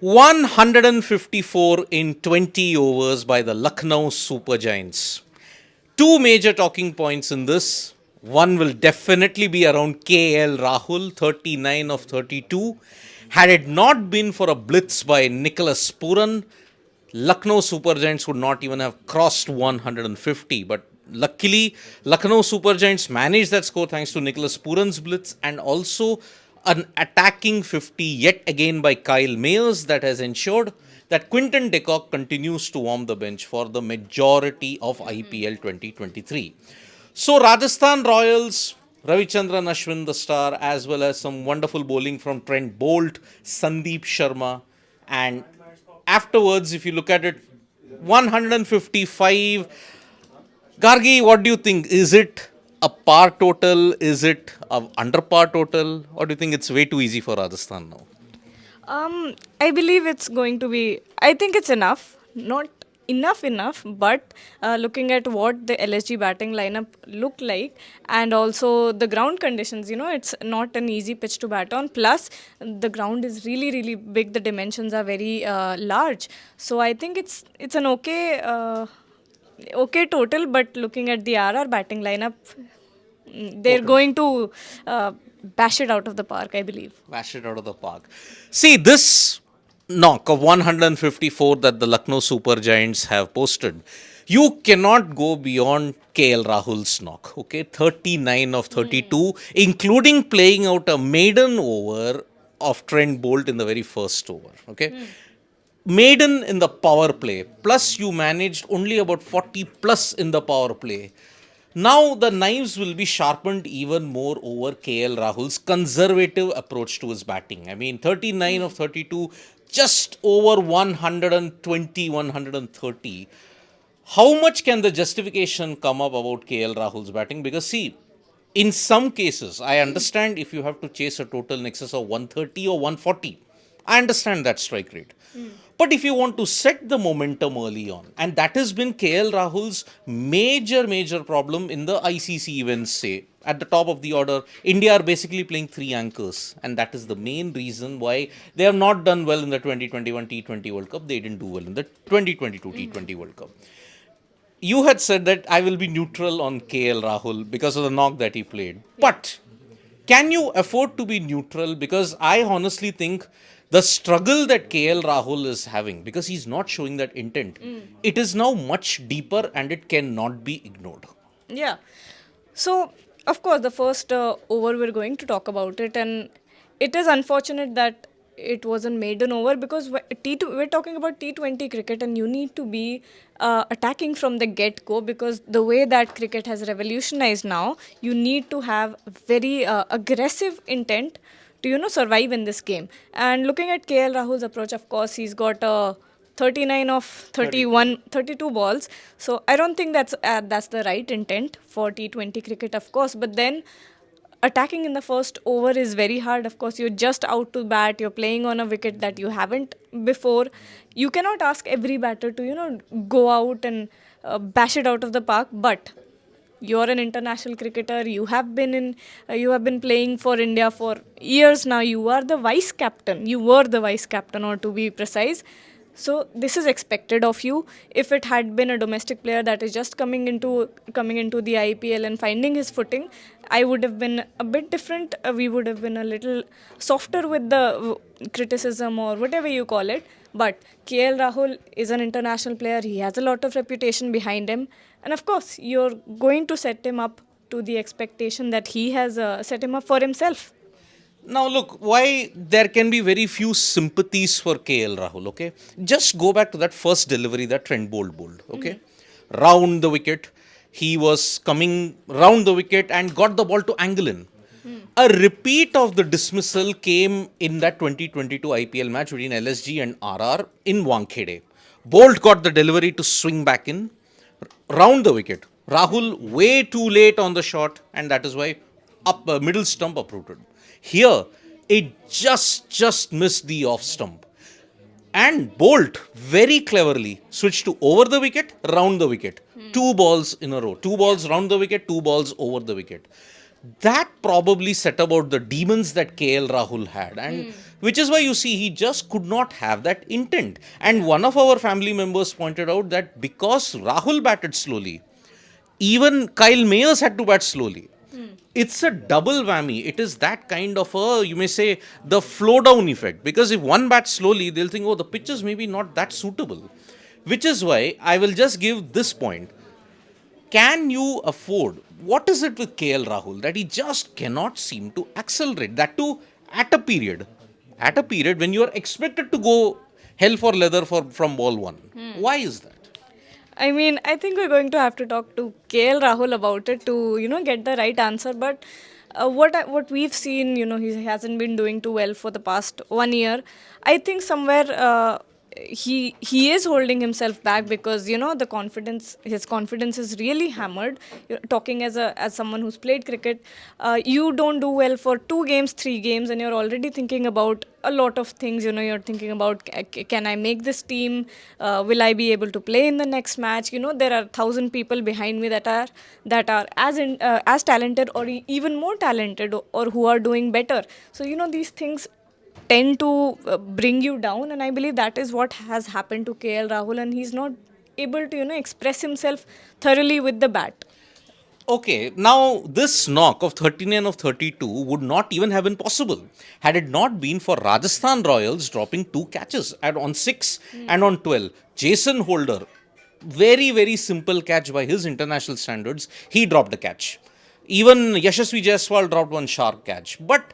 154 in 20 overs by the Lucknow Super Giants. Two major talking points in this. One will definitely be around KL Rahul, 39 of 32. Had it not been for a blitz by Nicholas Pooran, Lucknow Super Giants would not even have crossed 150. But luckily, Lucknow Super Giants managed that score thanks to Nicholas Pooran's blitz and also an attacking 50 yet again by Kyle Mayers that has ensured that Quinton de Kock continues to warm the bench for the majority of IPL 2023. So Rajasthan Royals, Ravichandran Ashwin, the star, as well as some wonderful bowling from Trent Bolt, Sandeep Sharma, and afterwards, if you look at it, 155. Gargi, what do you think? Is it a par total? Is it a under par total? Or do you think it's way too easy for Rajasthan now? I believe it's going to be. I think it's enough. Not enough, but looking at what the LSG batting lineup look like, and also the ground conditions, it's not an easy pitch to bat on. Plus, the ground is really, really big. The dimensions are very large. So I think it's an okay total. But looking at the RR batting lineup, they're Total. going to bash it out of the park, I believe. Bash it out of the park. See, this knock of 154 that the Lucknow Super Giants have posted, you cannot go beyond KL Rahul's knock. Okay, 39 of 32, including playing out a maiden over of Trent Bolt in the very first over. Okay. Maiden in the power play, plus you managed only about 40 plus in the power play. Now the knives will be sharpened even more over KL Rahul's conservative approach to his batting. I mean, 39 of 32, just over 120, 130. How much can the justification come up about KL Rahul's batting? Because, see, in some cases, I understand if you have to chase a total in excess of 130 or 140. I understand that strike rate. But if you want to set the momentum early on, and that has been KL Rahul's major problem in the ICC events, say, at the top of the order, India are basically playing three anchors, and that is the main reason why they have not done well in the 2021 T20 World Cup. They didn't do well in the 2022 T20 World Cup. You had said that I will be neutral on KL Rahul because of the knock that he played. But can you afford to be neutral? Because I honestly think the struggle that KL Rahul is having, because he's not showing that intent, it is now much deeper and it cannot be ignored. Yeah. So, of course, the first over we're going to talk about it, and it is unfortunate that it wasn't maiden over because we're talking about T20 cricket, and you need to be attacking from the get go because the way that cricket has revolutionized now, you need to have very aggressive intent to survive in this game. And looking at KL Rahul's approach, of course, he's got a 39 of 31 32 balls, so I don't think that's the right intent for T20 cricket, of course. But then attacking in the first over is very hard. Of course, you're just out to bat, you're playing on a wicket that you haven't before. You cannot ask every batter to go out and bash it out of the park. But you're an international cricketer, you have been playing for India for years now. You are the vice captain, you were the vice captain, or to be precise. So this is expected of you. If it had been a domestic player that is just coming into the IPL and finding his footing, I would have been a bit different. We would have been a little softer with the criticism or whatever you call it. But KL Rahul is an international player. He has a lot of reputation behind him, and of course, you're going to set him up to the expectation that he has set him up for himself. Now, look, why there can be very few sympathies for KL Rahul, okay? Just go back to that first delivery that Trent Bolt bowled, okay? Round the wicket. He was coming round the wicket and got the ball to angle in. A repeat of the dismissal came in that 2022 IPL match between LSG and RR in Wankhede. Bolt got the delivery to swing back in, round the wicket. Rahul way too late on the shot, and that is why middle stump uprooted. Here, it just missed the off stump. And Bolt very cleverly switched to over the wicket, round the wicket. Two balls in a row. Two balls round the wicket, two balls over the wicket. That probably set about the demons that KL Rahul had, and which is why you see he just could not have that intent. And one of our family members pointed out that because Rahul batted slowly, even Kyle Mayers had to bat slowly. It's a double whammy. It is that kind of a, you may say, the flow down effect. Because if one bats slowly, they'll think, oh, the pitch is maybe not that suitable. Which is why I will just give this point. Can you afford? What is it with KL Rahul that he just cannot seem to accelerate? That too at a period. At a period when you are expected to go hell for leather from ball one. Why is that? I mean, I think we're going to have to talk to KL Rahul about it to, get the right answer. But what we've seen, he hasn't been doing too well for the past 1 year. I think somewhere he is holding himself back because his confidence is really hammered. Talking as someone who's played cricket, you don't do well for 2 games, 3 games, and you're already thinking about a lot of things. You're thinking about, can I make this team? Will I be able to play in the next match? There are 1,000 people behind me that are as talented or even more talented, or who are doing better. So these things tend to bring you down, and I believe that is what has happened to KL Rahul, and he's not able to express himself thoroughly with the bat. Okay, now this knock of 39 of 32 would not even have been possible had it not been for Rajasthan Royals dropping 2 catches on 6 and on 12. Jason Holder, very, very simple catch by his international standards, he dropped a catch. Even Yashasvi Jaiswal dropped one sharp catch. But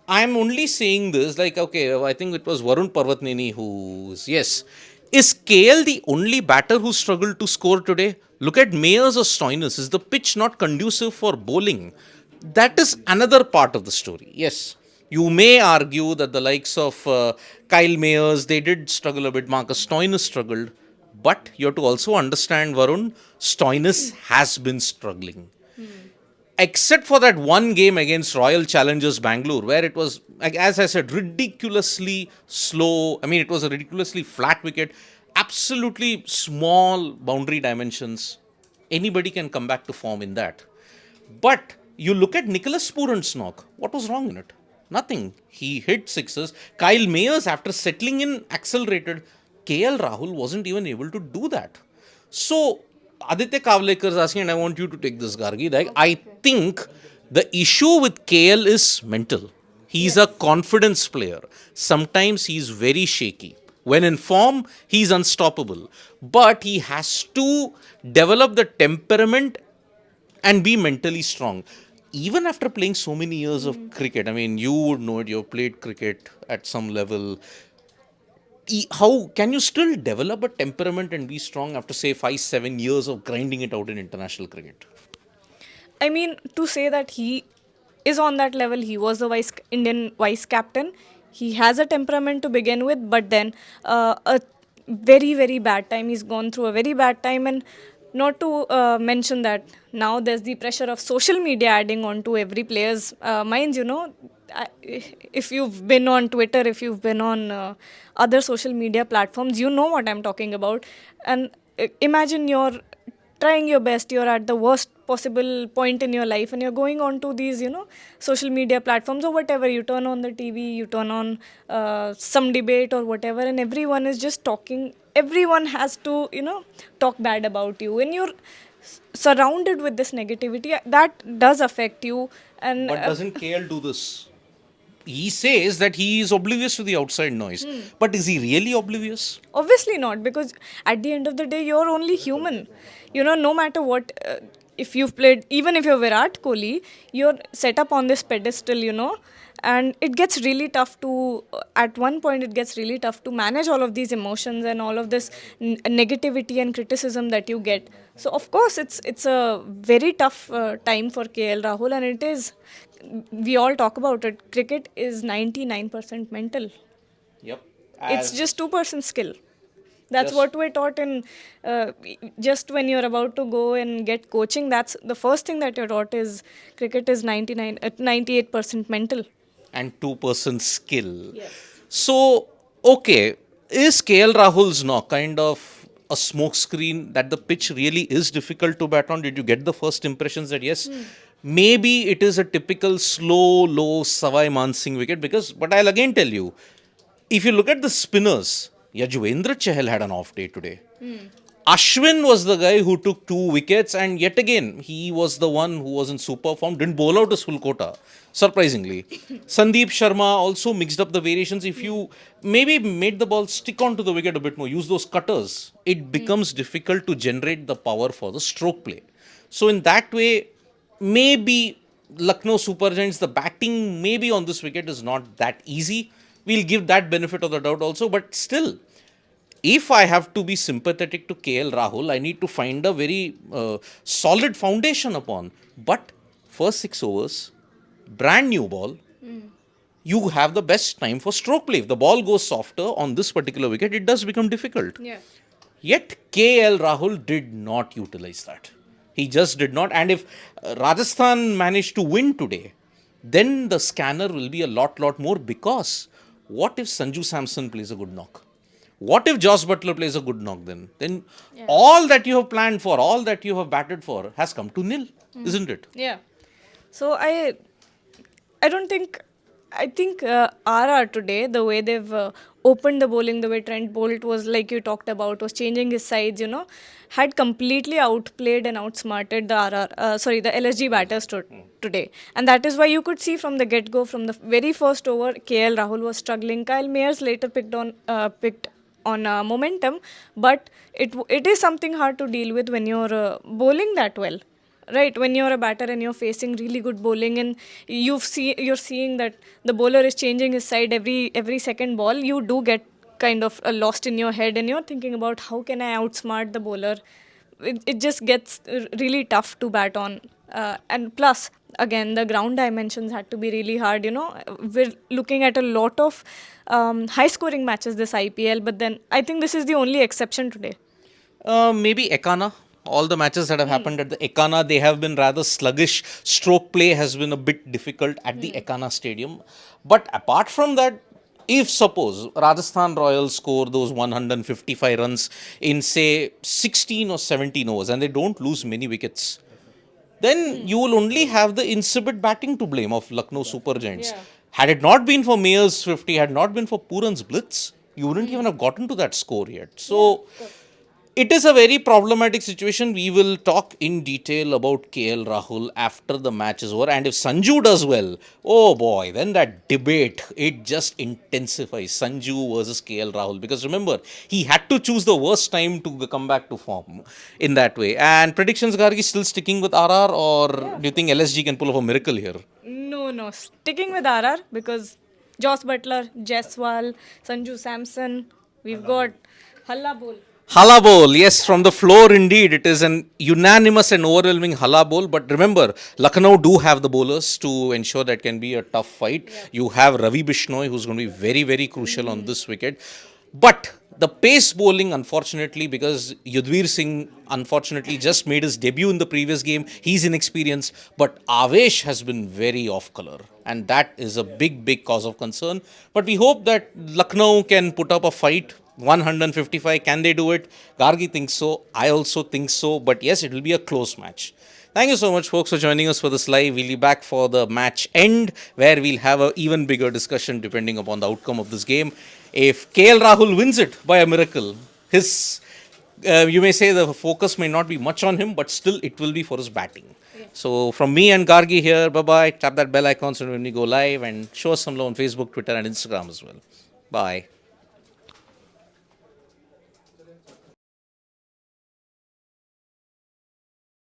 I'm only saying this like, okay, I think it was Varun Parvatneni who's, yes. Is KL the only batter who struggled to score today? Look at Mayers or Stoinis. Is the pitch not conducive for bowling? That is another part of the story. Yes, you may argue that the likes of Kyle Mayers, they did struggle a bit. Marcus Stoinis struggled. But you have to also understand, Varun, Stoinis has been struggling except for that one game against Royal Challengers Bangalore, where it was, like, as I said, ridiculously slow. I mean, it was a ridiculously flat wicket, absolutely small boundary dimensions. Anybody can come back to form in that. But you look at Nicholas Pooran's knock. What was wrong in it? Nothing. He hit sixes. Kyle Mayers, after settling in, accelerated. KL Rahul wasn't even able to do that. So Aditya Kavlekar is asking, and I want you to take this, Gargi. Like, I think the issue with KL is mental. He's a confidence player. Sometimes he's very shaky. When in form, he's unstoppable. But he has to develop the temperament and be mentally strong. Even after playing so many years of cricket, I mean, you would know it, you've played cricket at some level. How can you still develop a temperament and be strong after, say, 5, 7 years of grinding it out in international cricket? I mean, to say that he is on that level, he was the Indian vice captain. He has a temperament to begin with, but then a very, very bad time. He's gone through a very bad time, and not to mention that now there's the pressure of social media adding on to every player's minds. If you've been on Twitter, if you've been on other social media platforms, you know what I'm talking about. And imagine you're trying your best, you're at the worst possible point in your life, and you're going on to these social media platforms or whatever. You turn on the TV, you turn on some debate or whatever, and everyone is just talking. Everyone has to talk bad about you, and you're surrounded with this negativity. That does affect you. And But doesn't KL do this? He says that he is oblivious to the outside noise. But is he really oblivious? obviously not, because at the end of the day, you're only human. No matter what, if you've played, even if you're Virat Kohli, you're set up on this pedestal, and it gets really tough to, at one point, it gets really tough to manage all of these emotions and all of this negativity and criticism that you get. So, of course, it's a very tough time for KL Rahul, and it is, we all talk about it, cricket is 99% mental. Yep. It's just 2% skill. That's Just- what we're taught in. Just when you're about to go and get coaching, that's the first thing that you're taught is cricket is 98% mental. And 2% skill. Yes. So, okay, is KL Rahul's knock kind of a smokescreen that the pitch really is difficult to bat on? Did you get the first impressions that yes, maybe it is a typical slow, low Savai Mansingh wicket because, but I'll again tell you, if you look at the spinners, Yajuvendra Chahal had an off day today. Ashwin was the guy who took 2 wickets, and yet again, he was the one who was in super form, didn't bowl out his full quota, surprisingly. Sandeep Sharma also mixed up the variations. If you maybe made the ball stick onto the wicket a bit more, use those cutters, it becomes difficult to generate the power for the stroke play. So, in that way, maybe Lucknow Super Giants, the batting maybe on this wicket is not that easy. We'll give that benefit of the doubt also, but still, if I have to be sympathetic to KL Rahul, I need to find a very solid foundation upon. But first 6 overs, brand new ball, you have the best time for stroke play. If the ball goes softer on this particular wicket, it does become difficult. Yeah. Yet KL Rahul did not utilize that. He just did not. And if Rajasthan managed to win today, then the scanner will be a lot more because what if Sanju Samson plays a good knock? What if Josh Butler plays a good knock then? Then all that you have planned for, all that you have batted for has come to nil, isn't it? Yeah. So I don't think I think RR today, the way they've opened the bowling, the way Trent Bolt was, like you talked about, was changing his sides, had completely outplayed and outsmarted the the LSG batters today. And that is why you could see from the get-go, from the very first over, KL Rahul was struggling. Kyle Mayers later picked on momentum, but it is something hard to deal with when you're bowling that well. Right, when you're a batter and you're facing really good bowling, and you're seeing that the bowler is changing his side every second ball, you do get kind of lost in your head, and you're thinking about how can I outsmart the bowler. It just gets really tough to bat on, and plus again the ground dimensions had to be really hard. We're looking at a lot of high scoring matches this IPL, but then I think this is the only exception today. Maybe Ekana. All the matches that have happened at the Ekana, they have been rather sluggish. Stroke play has been a bit difficult at the Ekana Stadium. But apart from that, if suppose Rajasthan Royals score those 155 runs in say 16 or 17 overs and they don't lose many wickets, then you will only have the insipid batting to blame of Lucknow Super Giants. Yeah. Had it not been for Mayer's 50, had not been for Pooran's blitz, you wouldn't even have gotten to that score yet. So, it is a very problematic situation. We will talk in detail about KL Rahul after the match is over. And if Sanju does well, oh boy, then that debate, it just intensifies. Sanju versus KL Rahul. Because remember, he had to choose the worst time to come back to form in that way. And predictions, Gargi, still sticking with RR, or do you think LSG can pull off a miracle here? No, sticking with RR because Josh Butler, Jaiswal, Sanju Samson, we've got Halla Bol. Hala bowl, yes, from the floor indeed. It is an unanimous and overwhelming hala bowl. But remember, Lucknow do have the bowlers to ensure that can be a tough fight. Yeah. You have Ravi Bishnoi, who's going to be very crucial on this wicket. But the pace bowling, unfortunately, because Yudhvir Singh, unfortunately, just made his debut in the previous game. He's inexperienced. But Avesh has been very off colour. And that is a big cause of concern. But we hope that Lucknow can put up a fight. 155, can they do it? Gargi thinks so. I also think so. But yes, it will be a close match. Thank you so much, folks, for joining us for this live. We'll be back for the match end, where we'll have an even bigger discussion depending upon the outcome of this game. If KL Rahul wins it by a miracle, you may say the focus may not be much on him, but still it will be for his batting. Yeah. So from me and Gargi here, bye-bye. Tap that bell icon so when we go live, and show us some love on Facebook, Twitter and Instagram as well. Bye.